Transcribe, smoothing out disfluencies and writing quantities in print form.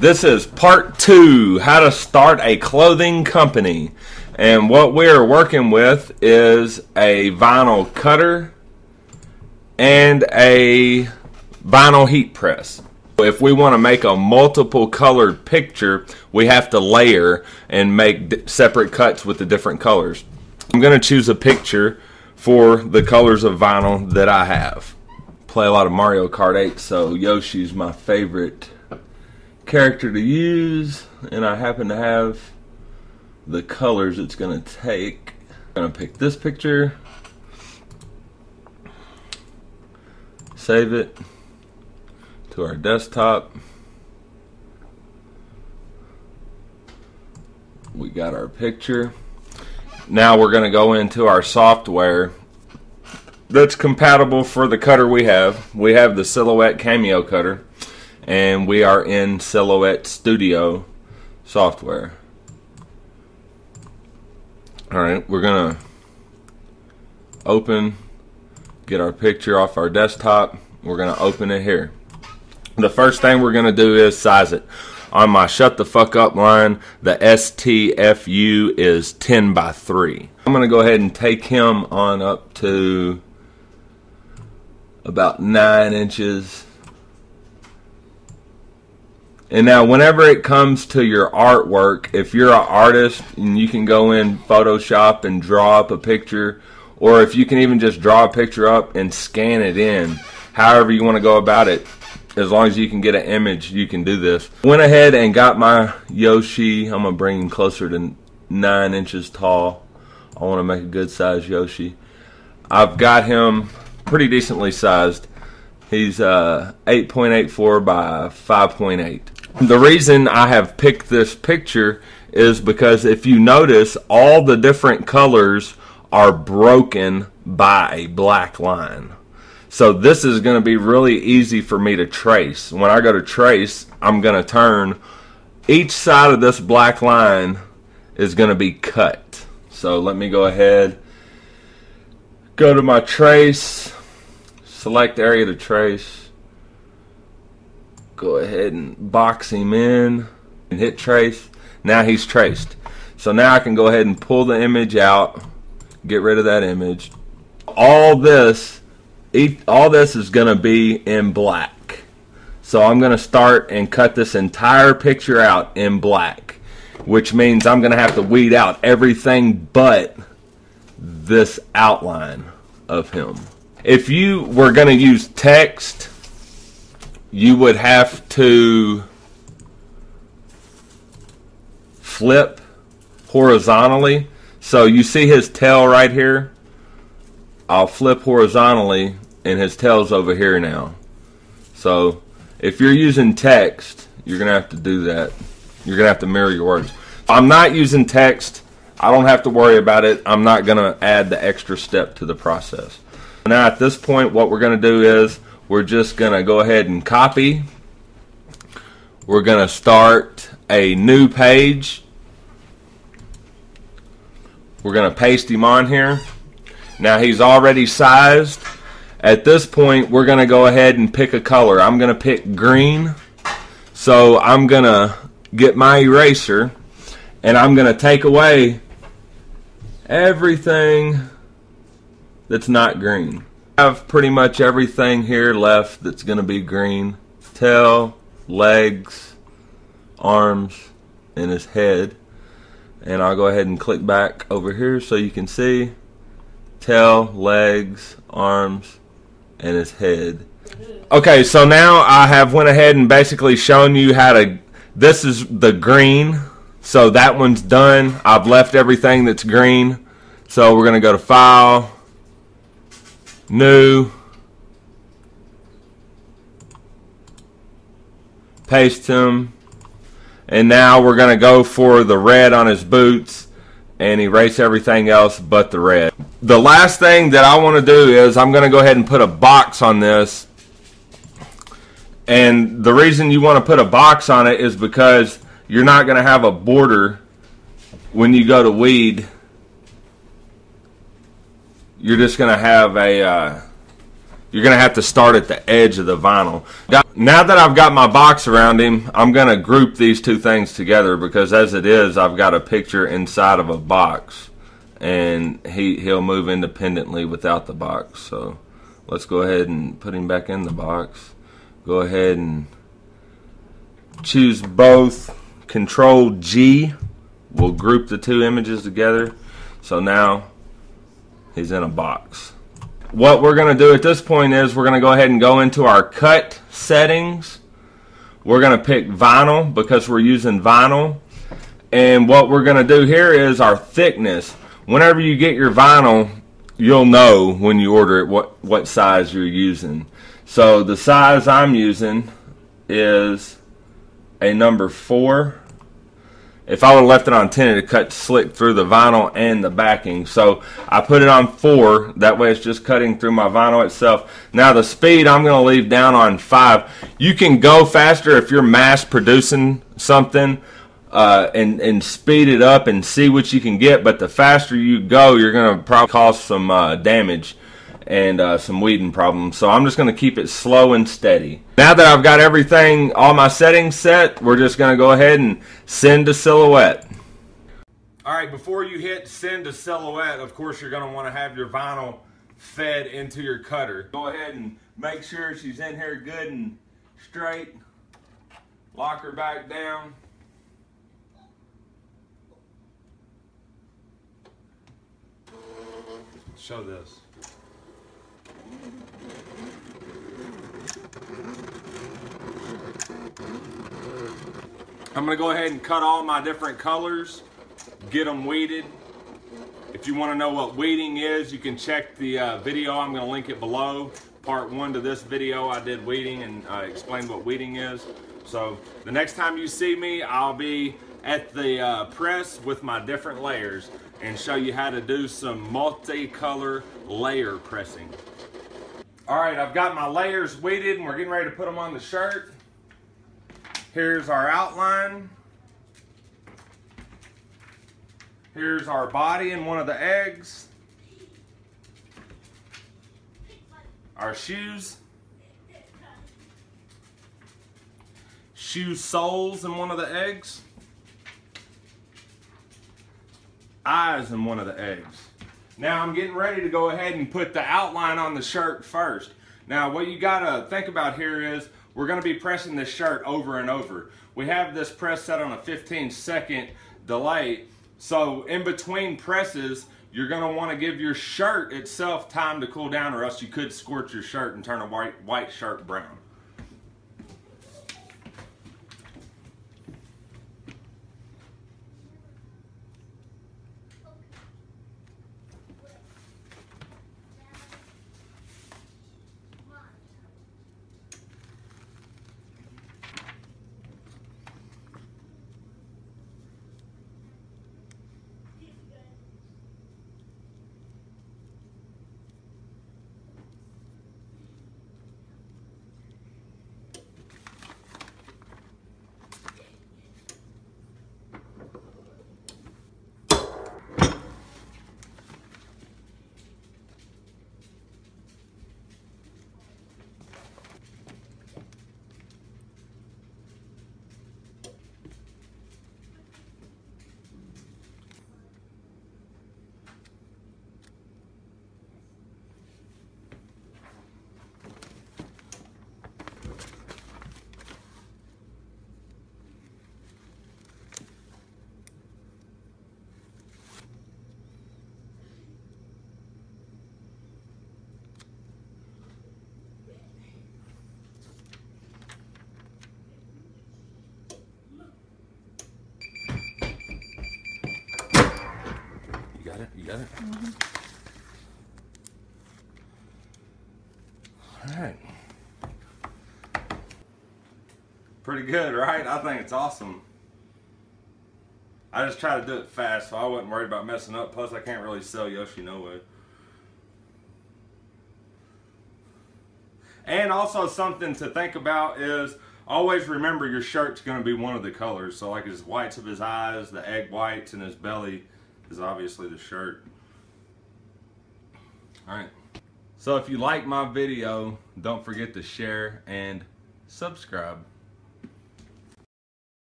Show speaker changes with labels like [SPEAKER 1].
[SPEAKER 1] This is part 2, how to start a clothing company. And what we're working with is a vinyl cutter and a vinyl heat press. If we want to make a multiple colored picture, we have to layer and make separate cuts with the different colors. I'm going to choose a picture for the colors of vinyl that I have. Play a lot of Mario Kart 8, so Yoshi's my favorite character to use, and I happen to have the colors it's going to take. I'm going to pick this picture, save it to our desktop. We got our picture. Now we're going to go into our software that's compatible for the cutter we have. We have the Silhouette Cameo cutter, and we are in Silhouette Studio software. Alright, we're going to get our picture off our desktop. We're going to open it here. The first thing we're going to do is size it. On my shut the fuck up line, the STFU is 10 by 3. I'm going to go ahead and take him on up to about 9 inches. And now whenever it comes to your artwork, if you're an artist and you can go in Photoshop and draw up a picture, or if you can even just draw a picture up and scan it in, however you want to go about it, as long as you can get an image, you can do this. Went ahead and got my Yoshi. I'm going to bring him closer to 9 inches tall. I want to make a good size Yoshi. I've got him pretty decently sized. He's 8.84 by 5.8. The reason I have picked this picture is because if you notice, all the different colors are broken by a black line. So this is going to be really easy for me to trace. When I go to trace, I'm going to turn each side of this black line is going to be cut. So let me go ahead, go to my trace, select area to trace, go ahead and box him in and hit trace. Now he's traced. So now I can go ahead and pull the image out, get rid of that image. All this is going to be in black. So I'm going to start and cut this entire picture out in black, which means I'm going to have to weed out everything but this outline of him. If you were going to use text, you would have to flip horizontally. So you see his tail right here? I'll flip horizontally and his tail's over here now. So if you're using text, you're going to have to do that. You're going to have to mirror your words. I'm not using text. I don't have to worry about it. I'm not going to add the extra step to the process. Now at this point, what we're going to do is we're just going to go ahead and copy. We're going to start a new page. We're going to paste him on here. Now he's already sized. At this point, we're going to go ahead and pick a color. I'm going to pick green. So I'm going to get my eraser and I'm going to take away everything that's not green. I have pretty much everything here left that's going to be green. Tail, legs, arms, and his head. And I'll go ahead and click back over here so you can see tail, legs, arms, and his head. Okay, so now I have went ahead and basically shown you how to, this is the green, so that one's done. I've left everything that's green. So we're going to go to File, New, paste him, and now we're going to go for the red on his boots and erase everything else but the red. The last thing that I want to do is I'm going to go ahead and put a box on this, and the reason you want to put a box on it is because you're not going to have a border when you go to weed. You're just going to have a you're going to have to start at the edge of the vinyl. now that I've got my box around him, I'm going to group these two things together because as it is, I've got a picture inside of a box. And he'll move independently without the box. So let's go ahead and put him back in the box. Go ahead and choose both. Control G will group the two images together. So now he's in a box. What we're going to do at this point is we're going to go ahead and go into our cut settings. We're going to pick vinyl because we're using vinyl. And what we're going to do here is our thickness. Whenever you get your vinyl, you'll know when you order it what size you're using. So the size I'm using is a number 4. If I would have left it on 10, it would cut slick through the vinyl and the backing. So I put it on 4. That way it's just cutting through my vinyl itself. Now the speed I'm going to leave down on 5. You can go faster if you're mass producing something and speed it up and see what you can get. But the faster you go, you're going to probably cause some damage and some weeding problems. So I'm just going to keep it slow and steady. Now that I've got everything, all my settings set, we're just going to go ahead and send to silhouette. Alright, before you hit send to silhouette, of course you're going to want to have your vinyl fed into your cutter. Go ahead and make sure she's in here good and straight. Lock her back down. Show this. I'm going to go ahead and cut all my different colors, get them weeded. If you want to know what weeding is, you can check the video. I'm going to link it below. Part 1 to this video, I did weeding and explained what weeding is. So the next time you see me, I'll be at the press with my different layers and show you how to do some multicolor layer pressing. Alright, I've got my layers weeded and we're getting ready to put them on the shirt. Here's our outline. Here's our body and one of the eggs. Our shoes. Shoe soles in one of the eggs. Eyes in one of the eggs. Now I'm getting ready to go ahead and put the outline on the shirt first. Now what you gotta think about here is we're gonna be pressing this shirt over and over. We have this press set on a 15-second delay. So in between presses, you're gonna wanna give your shirt itself time to cool down or else you could scorch your shirt and turn a white shirt brown. You got it? Mm-hmm. All right. Pretty good, right? I think it's awesome. I just try to do it fast so I wasn't worried about messing up. Plus I can't really sell Yoshi no way. And also something to think about is always remember your shirt's going to be one of the colors. So like his whites of his eyes, the egg whites, and his belly is obviously the shirt. Alright. So if you like my video, don't forget to share and
[SPEAKER 2] subscribe.